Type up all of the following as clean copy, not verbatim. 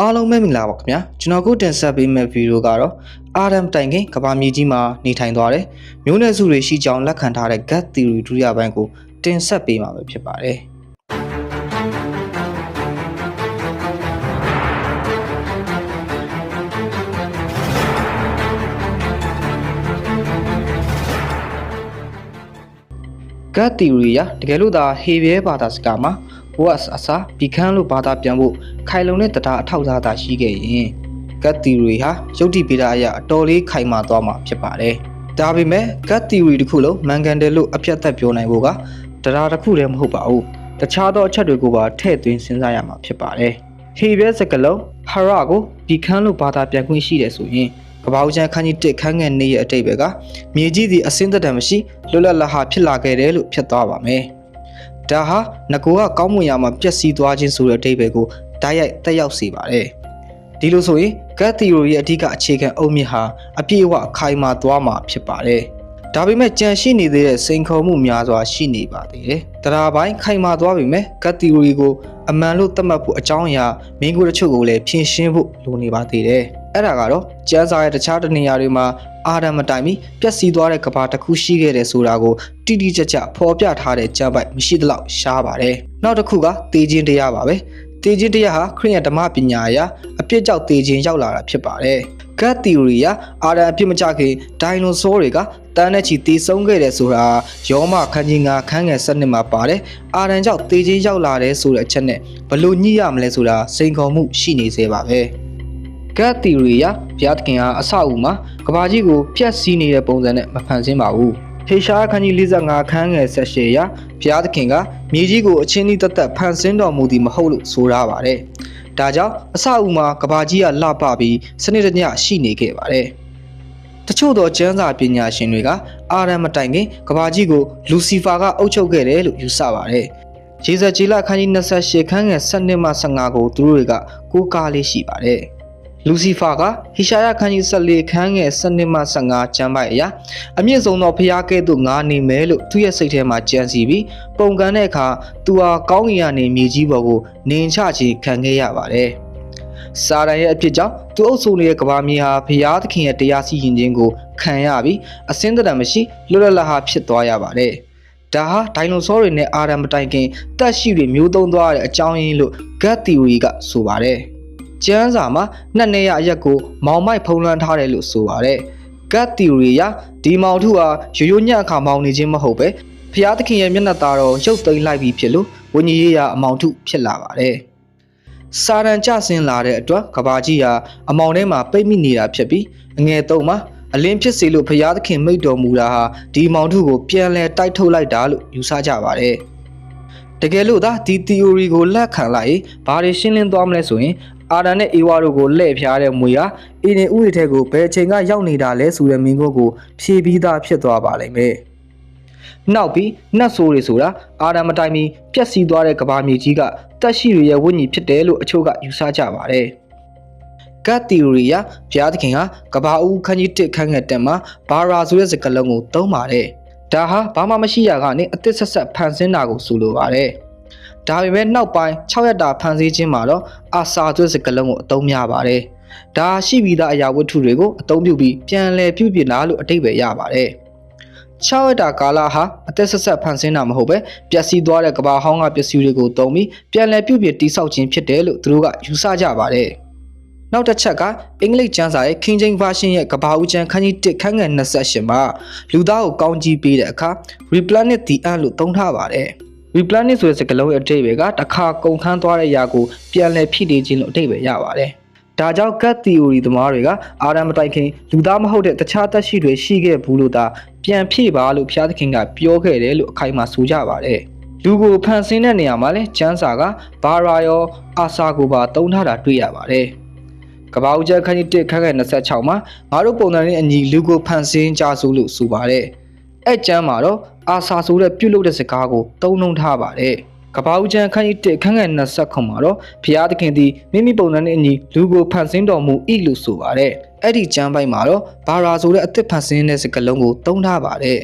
အားလုံးပဲမင်္ဂလာပါခင်ဗျာကျွန်တော်ကိုတင်ဆက်ပေးမယ့်ဗီဒီယိုကတော့အာဒမ်တိုင်ခင်ကဘာမြေကြီးမှာနေထိုင်သွားတယ်မျိုးနွယ်စုတွေရှိကြောင်းလက်ခံထားတဲ့ gut theory ဒုတိယပိုင်းကိုတင်ဆက်ပေးမှာပဲဖြစ်ပါတယ်gut theory ရတကယ်လို့ဒါဟေဘဲဘာသာစကားမှာwas အစားဘီခန်းလို့ဘာသာပြန်ဖို့ခိုင်လုံတဲ့တရားအထောက်အထားသာရှိခဲ့ရင် gut theory ဟာယုတ်တိဗေဒအရအတော်လေးခိုင်မာသွားမှာဖြစ်ပါတယ်။ဒါပေမဲ့ gut theory တစ်ခုလုံးမှန်ကန်တယ်လို့အပြတ်သက်ပြောနိုင်ဖို့ကတရားတစ်ခုတည်းမဟုတ်ပါဘူး။တခြားသောအချက်တွေကိုပါထည့်သွင်းစဉ်းစားရမှာဖြစ်ပါတယ်။ဟေဘဲစကလုံးဟာရကိုဘီခန်းလို့ဘာသာပြန်ခွင့်ရှိတယ်ဆိုရင်ကပောက်ချန်ခန်းကြီး1ခန်းငယ်2ရဲ့အတိတ်ပဲကမြေကြီးစီအစင်းသက်တံမရှိလွတ်လပ်လဟာဖြစ်လာခဲ့တယ်လို့ဖြစ်သွားပါမယ်။ဒါဟာငကိုကကောင်းမွန်ရာမှာပျက်စီးသွားခြင်းဆိုတဲ့အဓိပ္ပာယ်ကိုဓာတ်ရိုက်တက်ရောက်စေပါတယ်။ဒီလိုဆိုရင် gut theory ရဲ့အဓိကအခြေခံအုတ်မြစ်ဟာအပြည့်အဝခိုင်မာသွားမှာဖြစ်ပါတယ်။ဒါပေမဲ့ကြံရှိနေသေးတဲ့စိန်ခေါ်မှုများစွာရှိနေပါသေးတယ်။တရားပိုင်းခိုင်မာသွားပြီမဲ့ gut theory ကိုအမှန်လို့သတ်မှတ်ဖို့အကြောင်းအရာမင်းကိုတချို့ကိုလည်းဖြေရှင်းဖို့လိုနေပါသေးတယ်။အဲ့ဒါကတော့ကျန်းစာရဲ့တခြားတနေရာတွေမှာအာဒမ်မတိုင်ပြီးပျက်စီးသွားတဲ့ကဘာတစ်ခုရှိခဲ့တယ်ဆိုတာကိုတိတိကျကျဖော်ပြထားတဲ့ကျမ်းပိုက်မရှိသလောက်ရှားပါတယ်။နောက်တစ်ခုကသေခြင်းတရားပါပဲ။သေခြင်းတရားဟာခရစ်ယာန်ဓမ္မပညာအရအပြစ်ကြောင့်သေခြင်းရောက်လာတာဖြစ်ပါတယ်။ gut theory ကအာဒမ်အပြစ်မကျခင်ဒိုင်နိုဆောတွေကတန်းနဲ့ချီသေဆုံးခဲ့တယ်ဆိုတာယောမခန်းကြီး9ခန်းငယ်7မှာပါတယ်။အာဒမ်ကြောင့်သေခြင်းရောက်လာတယ်ဆိုတဲ့အချက်နဲ့ဘလို့ညှိရမလဲဆိုတာစိန်ခေါ်မှုရှိနေသေးပါပဲ။ gut theory ရဘုရားသခင်ဟာအဆောက်အဦမှာကဘာကြီးကိုဖျက်ဆီးနေတဲ့ပုံစံနဲ့မဖန်ဆင်းပါဘူး။ဟေရှာခန်းကြီး45ခန်းငယ်18ရာဘုရားသခင်ကမြေကြီးကိုအချင်းဤသက်သက်ဖန်ဆင်းတော်မူသည်မဟုတ်လို့ဆိုရပါတယ်။ဒါကြောင့်အဆောက်အဦမှာကဘာကြီးကလှပပြီးစနစ်တကျရှိနေခဲ့ပါတယ်။တချို့သောကျမ်းစာပညာရှင်တွေကအာဒမ်မတိုင်ခင်ကဘာကြီးကိုလူစီဖာကအုပ်ချုပ်ခဲ့တယ်လို့ယူဆပါတယ်။ရေစက်ကြီးလခန်းကြီး28ခန်းငယ်7မှ15ကိုသူတို့တွေကကိုးကားလေးရှိပါတယ်။လူစီဖာကဟေရှာယခန်းကြီး14ခန်းငယ်7မှ15ကျမ်းပိုက်အရာအမြင့်ဆုံးသောဖျားကဲ့သို့ငါနေမယ်လို့သူ့ရဲ့စိတ်ထဲမှာကြံစီပြီးပုံကန်တဲ့အခါသူဟာကောင်းကင်ကနေမြေကြီးပေါ်ကိုနင်းချခြင်းခံခဲ့ရပါတယ်။စာရန်ရဲ့အဖြစ်ကြောင့်သူအုပ်စိုးနေတဲ့ကဘာမြေဟာဘုရားသခင်ရဲ့တရားစီရင်ခြင်းကိုခံရပြီးအစင်းတရံမရှိလွတ်လပ်လဟာဖြစ်သွားရပါတယ်။ဒါဟာဒိုင်နိုဆောတွေနဲ့အာဒမ်မတိုင်ခင်တက်ရှိတွေမျိုးသုံးသွားတဲ့အကြောင်းရင်းလို့ gut theory ကဆိုပါတယ်။ကျမ်းစာမှာနှစ်နေရအရက်ကိုမောင်မိုက်ဖုံးလွှမ်းထားတယ်လို့ဆိုပါတယ်။ gut theory ရဒီမောင်ထုဟာရိုးရိုးညံ့အခါမောင်နေခြင်းမဟုတ်ပဲဖျားသခင်ရဲ့မျက်နှာသားတော်ရုပ်သိမ်းလိုက်ပြီးဖြစ်လို့ဝိညာဉ်ရေးရာအမောင်ထုဖြစ်လာပါတယ်။စာရန်ကျဆင်းလာတဲ့အတွက်ကဘာကြီးဟာအမောင်ထဲမှာပိတ်မိနေတာဖြစ်ပြီးအငယ်3မှာအလင်းဖြစ်စေလို့ဖျားသခင်မိတ်တော်မူတာဟာဒီမောင်ထုကိုပြန်လဲတိုက်ထုတ်လိုက်တာလို့ယူဆကြပါတယ်။တကယ်လို့သာဒီ theory ကိုလက်ခံလိုက်ဘာတွေရှင်းလင်းသွားမလဲဆိုရင်အာဒမ်နဲ့အေဝါတို့ကိုလှည့်ဖျားတဲ့မွေဟာအင်းနေဥယျာဉ်ထဲကိုဘယ်အချိန်ကရောက်နေတာလဲဆိုတဲ့မင်းကိုဖြေပြီးသားဖြစ်သွားပါလိမ့်မယ်။နောက်ပြီးနတ်ဆိုးတွေဆိုတာအာဒမ်မတိုင်မီပျက်စီးသွားတဲ့ကဘာမြေကြီးကတက်ရှိတွေရဲ့ဝိညာဉ်ဖြစ်တယ်လို့အချို့ကယူဆကြပါတယ်။ gut theory ရဘုရားသခင်ဟာကဘာဦးခန်းကြီး1ခန်းငယ်10မှာဘာရာဆိုတဲ့စကားလုံးကိုသုံးပါတယ်။ဒါဟာဘာမှမရှိရကနေအသစ်ဆက်ဆက်ဖန်ဆင်းတာကိုဆိုလိုပါတယ်။ဒါပေမဲ့နောက်ပိုင်း6ရက်တာဖန်ဆင်းခြင်းမှာတော့အာစာသွဲစကလုံးကိုအသုံးများပါတယ်။ဒါရှိပြီးသားအရာဝတ္ထုတွေကိုအသုံးပြုပြီးပြန်လည်ပြုပြင်တာလို့အဓိပ္ပာယ်ရပါတယ်။6ရက်တာကာလဟာအသက်ဆက်ဆက်ဖန်ဆင်းတာမဟုတ်ပဲပျက်စီးသွားတဲ့ကဘာဟောင်းကပစ္စည်းတွေကိုသုံးပြီးပြန်လည်ပြုပြင်တိစောက်ခြင်းဖြစ်တယ်လို့သူတို့ကယူဆကြပါတယ်။နောက်တစ်ချက်ကအင်္ဂလိပ်ကျမ်းစာရဲ့ King James Version ရဲ့ကဘာဦးကျမ်းခန်းကြီး1ခန်းငယ်28မှာလူသားကိုကောင်းကြီးပေးတဲ့အခါ replenish the earth လို့သုံးထားပါတယ်။ replenish ဆိုတဲ့စကားလုံးရဲ့အဓိပ္ပာယ်ကတစ်ခါကုန်ခန်းသွားတဲ့အရာကိုပြန်လည်ဖြည့်တင်းခြင်းလို့အဓိပ္ပာယ်ရပါတယ်။ဒါကြောင့် gut theory သမားတွေကအာဒမ်မတိုင်ခင်လူသားမဟုတ်တဲ့တခြားသက်ရှိတွေရှိခဲ့ဘူးလို့သာပြန်ဖြည့်ပါလို့ဘုရားသခင်ကပြောခဲ့တယ်လို့အခိုင်အမာဆိုကြပါတယ်။လူကိုဖန်ဆင်းတဲ့နေရာမှာလဲကျမ်းစာကဘာရာရောအာစာကိုပါသုံးထားတာတွေ့ရပါတယ်။ကဘာဦးကျမ်းခန်းကြီး1ခန်းငယ်26မှာငါတို့ပုံစံနဲ့အညီလူကိုဖန်ဆင်းကြဆိုလို့ဆိုပါတယ်။အဲ့ကျမ်းမှာတော့အာစာဆိုတဲ့ပြုတ်လုတဲ့စကားကိုသုံးနှုန်းထားပါတယ်။ကဘာဦးကျမ်းခန်းကြီး1ခန်းငယ်29မှာတော့ဘုရားသခင်သည်မိမိပုံစံနဲ့အညီလူကိုဖန်ဆင်းတော်မူ၏လို့ဆိုပါတယ်။အဲ့ဒီကျမ်းပိုက်မှာတော့ဘာရာဆိုတဲ့အသစ်ဖန်ဆင်းတဲ့စကားလုံးကိုသုံးထားပါတယ်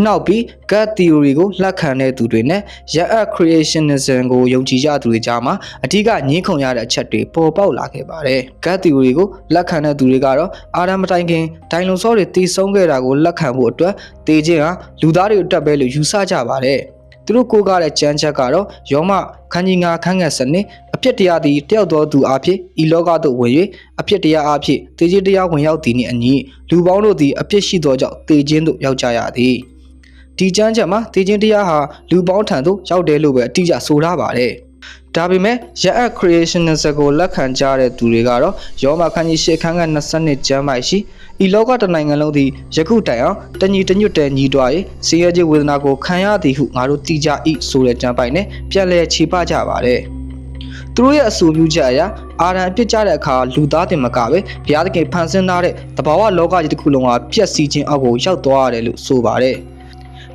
နောက်ပြီး God theory ကိုလက်ခံတဲ့သူတွေနဲ့ရက်အပ် creationism ကိုယုံကြည်ကြသူတွေကြားမှာအဓိကညှင်းခုန်ရတဲ့အချက်တွေပေါ်ပေါက်လာခဲ့ပါတယ်။ God theory ကိုလက်ခံတဲ့သူတွေကတော့အာဒမ်မတိုင်ခင်ဒိုင်နိုဆောတွေတည်ဆုံးခဲ့တာကိုလက်ခံဖို့အတွက်တေခြင်းဟာလူသားတွေအတွက်ပဲလို့ယူဆကြပါတယ်။သူတို့ကိုးကားတဲ့ကြမ်းချက်ကတော့ယောမခန်းကြီးငါခန်းငယ်စနစ်အဖြစ်တရားသည်တယောက်သောသူအဖြစ်ဤလောကသို့ဝင်၍အဖြစ်တရားအဖြစ်တေခြင်းတရားဝင်ရောက်သည်နှင့်အညီလူပေါင်းတို့သည်အဖြစ်ရှိသောကြောင့်တေခြင်းသို့ရောက်ကြရသည်။ဒီကြမ်းချက်မှာတေခြင်းတရားဟာလူပေါင်းထံသို့ရောက်တယ်လို့ပဲအတိအကျဆိုထားပါတယ်။ဒါပေမဲ့ရက်အပ် creationism ကိုလက်ခံကြတဲ့သူတွေကတော့ယောမခန်းကြီးရှေ့ခန်းက20ကျမ်းပိုက်ရှိဤလောကတနိုင်ငံလုံးသည်ယခုတိုင်အောင်တညီတညွတ်တဲ့ညီတွား၏ဆင်းရဲခြင်းဝေဒနာကိုခံရသည်ဟုငါတို့သိကြ၏ဆိုတဲ့ကျမ်းပိုက်နဲ့ပြန်လည်ခြေပကြပါတယ်။သူတို့ရဲ့အဆိုပြုချက်အရအာရန်အပြစ်ကြတဲ့အခါလူသားတင်မကပဲဘုရားသခင်ဖန်ဆင်းထားတဲ့တဘာဝလောကကြီးတစ်ခုလုံးဟာပျက်စီးခြင်းအောက်ကိုရောက်သွားရတယ်လို့ဆိုပါတယ်။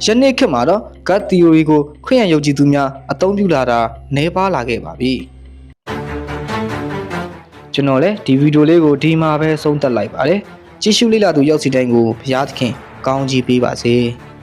ယနေ့ခေတ်မှာတော့ God theory ကိုခရစ်ယာန်ယုံကြည်သူများအသုံးပြုလာတာနည်းပါးလာခဲ့ပါပြီ။ကျွန်တော်လည်းဒီဗီဒီယိုလေးကိုဒီမှာပဲဆုံးသက်လိုက်ပါတယ်။ကြည့်ရှုလေ့လာသူရောက်စီတိုင်းကိုဘုရားသခင်ကောင်းချီးပေးပါစေ။